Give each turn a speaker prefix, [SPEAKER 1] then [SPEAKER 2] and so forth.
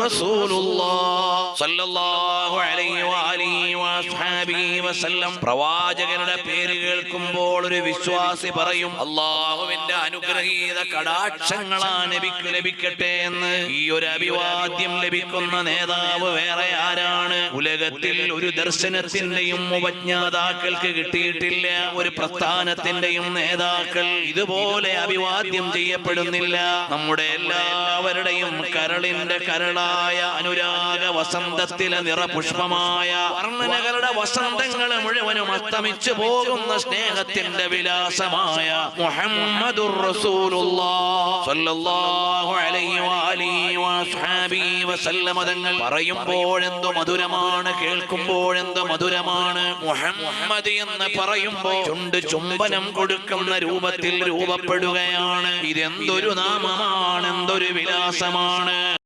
[SPEAKER 1] റസൂലുള്ളാഹ് സ്വല്ലല്ലാഹു അലൈഹി വഅലിഹി വഅസ്ഹാബിഹി വസല്ലം. പ്രവാചകരുടെ പേര് കേൾക്കുമ്പോൾ ഒരു വിശ്വാസി പറയും അല്ലാഹുവിന്റെ അനുഗ്രഹീത കടാക്ഷങ്ങളാ നബിക്ക് ലഭിക്കട്ടെ എന്ന്. ഈ ഒരു അഭിവാദ്യം ലഭിക്കുന്ന നേതാവ് വേറെ ആരാണ്? ഉലകത്തിൽ ഒരു ദർശനത്തിന്റെയും ഉപജ്ഞാതാക്കൾക്ക് കിട്ടിയിട്ടില്ല. ഒരു പ്രസ്ഥാനത്തിന്റെയും നേതാക്കൾ ഇതുപോലെ അഭിവാദ്യം ചെയ്യപ്പെടുന്നില്ല. നമ്മുടെ എല്ലാവരുടെയും കരളിന്റെ കരളായ അനുരാഗ വസന്തത്തിലെ നിറപുഷ്പമായ വർണ്ണനകളുടെ വസന്തങ്ങൾ മുഴുവനും അസ്തമിച്ചു പോകുന്ന സ്നേഹത്തിന്റെ വിലാസമായ മുഹമ്മദുർ റസൂലുള്ളാഹ് സ്വല്ലല്ലാഹു അലൈഹി വഅലിഹി വഅസ്ഹാബിഹി വസല്ലം തങ്ങൾ പറയുമ്പോഴെന്തു മധുരമാണ്, കേൾക്കുമ്പോഴെന്തു മധുരമാണ്. മുഹമ്മദ് എന്ന് പറയുമ്പോൾ ചുണ്ട് ചുംബനം കൊടുക്കുന്ന രൂപത്തിൽ രൂപപ്പെടുകയാണ്. ഇതെന്തൊരു നാമമാണ്, എന്തൊരു വിലാസമാണ്.